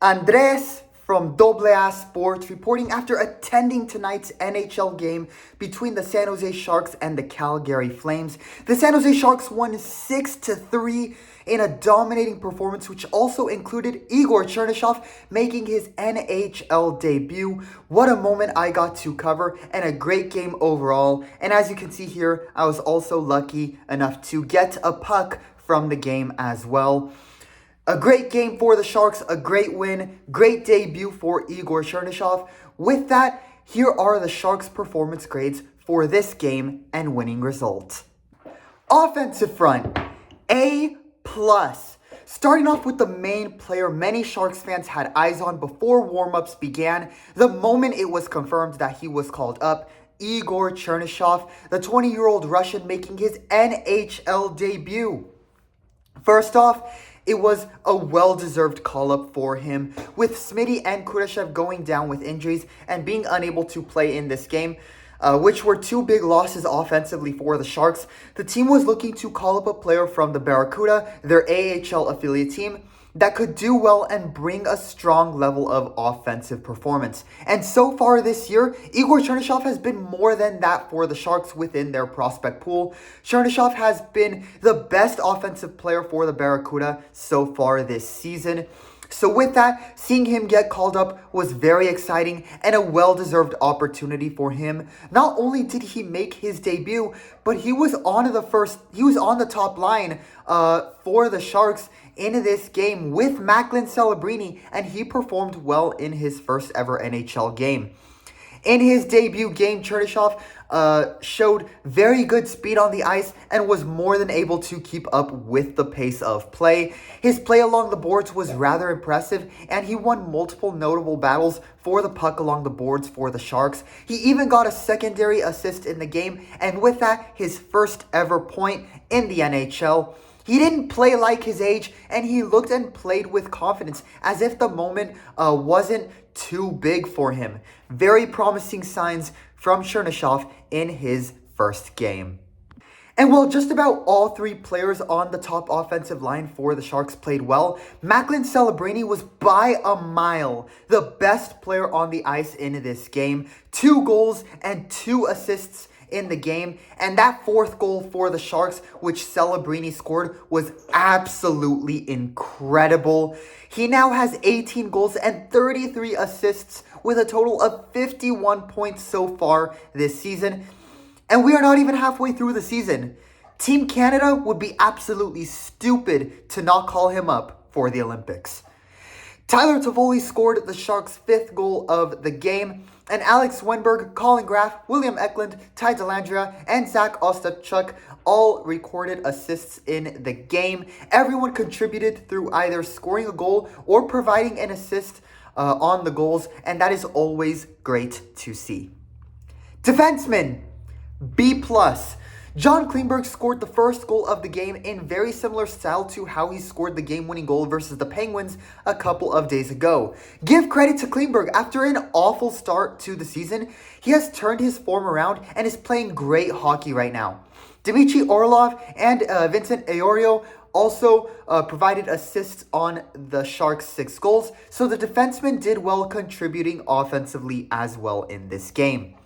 Andres from AA Sports reporting after attending tonight's NHL game between the San Jose Sharks and the Calgary Flames. The San Jose Sharks won 6-3 in a dominating performance, which also included Igor Chernyshov making his NHL debut. What a moment I got to cover, and a great game overall. And as you can see here, I was also lucky enough to get a puck from the game as well. A great game for the Sharks, a great win, great debut for Igor Chernyshov. With that, here are the Sharks' performance grades for this game and winning result. Offensive front, A+. Starting off with the main player many Sharks fans had eyes on before warm-ups began, the moment it was confirmed that he was called up, Igor Chernyshov, the 20-year-old Russian making his NHL debut. First off, it was a well-deserved call-up for him, with Smitty and Kudashev going down with injuries and being unable to play in this game, which were two big losses offensively for the Sharks. The team was looking to call up a player from the Barracuda, their AHL affiliate team, that could do well and bring a strong level of offensive performance. And so far this year, Igor Chernyshov has been more than that for the Sharks within their prospect pool. Chernyshov has been the best offensive player for the Barracuda so far this season. So with that, seeing him get called up was very exciting and a well-deserved opportunity for him. Not only did he make his debut, but he was on the top line for the Sharks in this game with Macklin Celebrini, and he performed well in his first ever NHL game. In his debut game, Chernyshov showed very good speed on the ice and was more than able to keep up with the pace of play. His play along the boards was rather impressive, and he won multiple notable battles for the puck along the boards for the Sharks. He even got a secondary assist in the game, and with that, his first ever point in the NHL. He didn't play like his age, and he looked and played with confidence, as if the moment wasn't too big for him. Very promising signs from Chernyshov in his first game. And while just about all three players on the top offensive line for the Sharks played well, Macklin Celebrini was by a mile the best player on the ice in this game. 2 goals and 2 assists in the game, and that fourth goal for the Sharks, which Celebrini scored, was absolutely incredible. He now has 18 goals and 33 assists with a total of 51 points so far this season. And we are not even halfway through the season. Team Canada would be absolutely stupid to not call him up for the Olympics. Tyler Toffoli scored the Sharks' 5th goal of the game, and Alex Wenberg, Colin Graff, William Eklund, Ty Dellandrea, and Zach Ostapchuk all recorded assists in the game. Everyone contributed through either scoring a goal or providing an assist on the goals, and that is always great to see. Defenseman, B+. John Klingberg scored the first goal of the game in very similar style to how he scored the game-winning goal versus the Penguins a couple of days ago. Give credit to Klingberg. After an awful start to the season, he has turned his form around and is playing great hockey right now. Dmitry Orlov and Vincent Aorio also provided assists on the Sharks' 6 goals, so the defenseman did well contributing offensively as well in this game.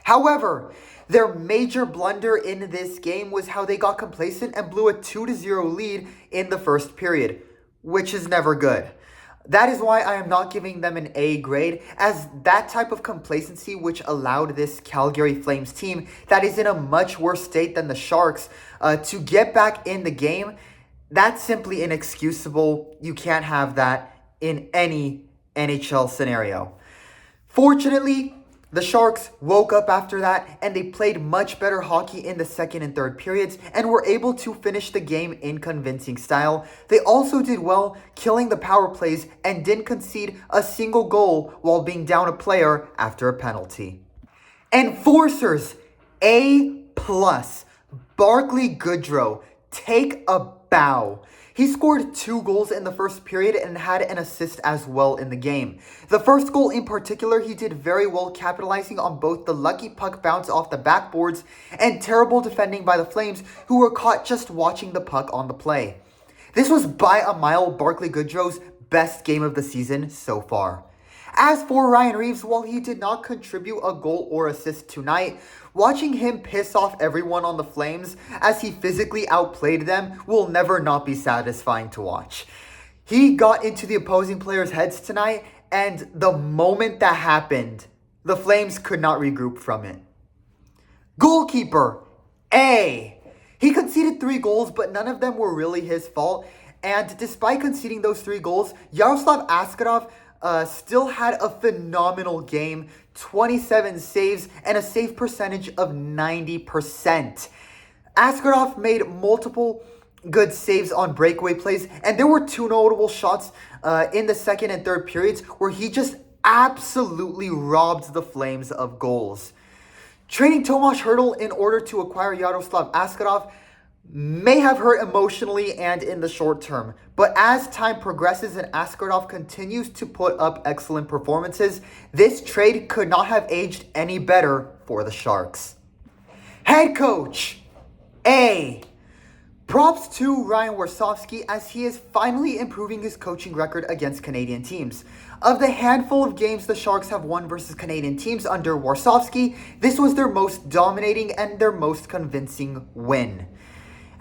However, their major blunder in this game was how they got complacent and blew a 2-0 lead in the first period, which is never good. That is why I am not giving them an A grade, as that type of complacency which allowed this Calgary Flames team that is in a much worse state than the Sharks to get back in the game, that's simply inexcusable. You can't have that in any NHL scenario. Fortunately, the Sharks woke up after that, and they played much better hockey in the second and third periods and were able to finish the game in convincing style. They also did well killing the power plays and didn't concede a single goal while being down a player after a penalty. Enforcers, A+. Barclay Goodrow, take a bow. He scored 2 goals in the first period and had an assist as well in the game. The first goal in particular, he did very well, capitalizing on both the lucky puck bounce off the backboards and terrible defending by the Flames, who were caught just watching the puck on the play. This was by a mile Barclay Goodrow's best game of the season so far. As for Ryan Reaves, while he did not contribute a goal or assist tonight, watching him piss off everyone on the Flames as he physically outplayed them will never not be satisfying to watch. He got into the opposing players' heads tonight, and the moment that happened, the Flames could not regroup from it. Goalkeeper, A. He conceded 3 goals, but none of them were really his fault. And despite conceding those 3 goals, Yaroslav Askarov still had a phenomenal game, 27 saves and a save percentage of 90%. Askarov made multiple good saves on breakaway plays, and there were 2 notable shots in the second and third periods where he just absolutely robbed the Flames of goals. Trading Tomas Hertl in order to acquire Yaroslav Askarov may have hurt emotionally and in the short term, but as time progresses and Askarov continues to put up excellent performances, this trade could not have aged any better for the Sharks. Head coach, A. Props to Ryan Warsofsky as he is finally improving his coaching record against Canadian teams. Of the handful of games the Sharks have won versus Canadian teams under Warsofsky, this was their most dominating and their most convincing win.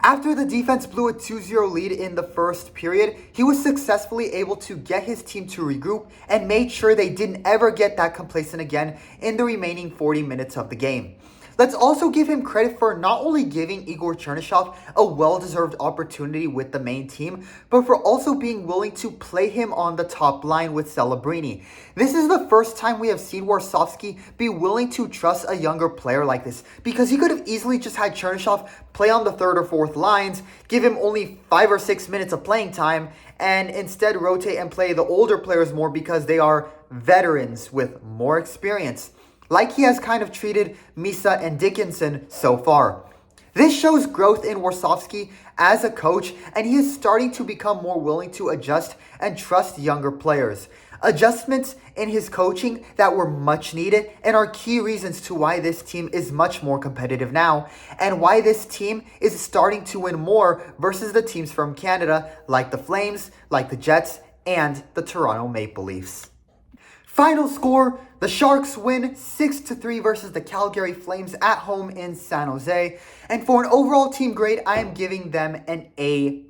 After the defense blew a 2-0 lead in the first period, he was successfully able to get his team to regroup and made sure they didn't ever get that complacent again in the remaining 40 minutes of the game. Let's also give him credit for not only giving Igor Chernyshov a well-deserved opportunity with the main team, but for also being willing to play him on the top line with Celebrini. This is the first time we have seen Warsofsky be willing to trust a younger player like this, because he could have easily just had Chernyshov play on the third or fourth lines, give him only 5 or 6 minutes of playing time, and instead rotate and play the older players more because they are veterans with more experience, like he has kind of treated Misa and Dickinson so far. This shows growth in Warsofsky as a coach, and he is starting to become more willing to adjust and trust younger players. Adjustments in his coaching that were much needed and are key reasons to why this team is much more competitive now, and why this team is starting to win more versus the teams from Canada like the Flames, like the Jets, and the Toronto Maple Leafs. Final score, the Sharks win 6-3 versus the Calgary Flames at home in San Jose. And for an overall team grade, I am giving them an A-.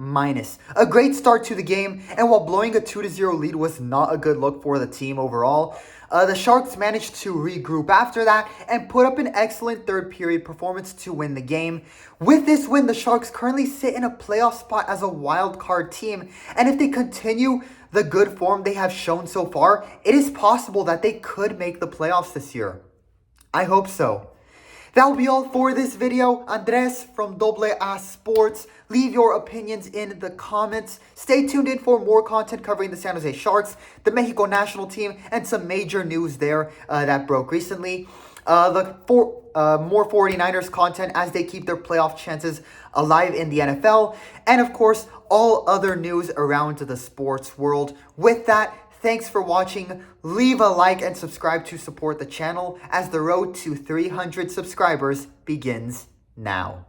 A great start to the game, and while blowing a 2-0 lead was not a good look for the team overall, the Sharks managed to regroup after that and put up an excellent third period performance to win the game. With this win, the Sharks currently sit in a playoff spot as a wild card team, and if they continue the good form they have shown so far, it is possible that they could make the playoffs this year. I hope so. That will be all for this video. Andres from AA Sports. Leave your opinions in the comments. Stay tuned in for more content covering the San Jose Sharks, the Mexico national team, and some major news there that broke recently. More 49ers content as they keep their playoff chances alive in the NFL. And of course, all other news around the sports world. With that, thanks for watching. Leave a like and subscribe to support the channel as the road to 300 subscribers begins now.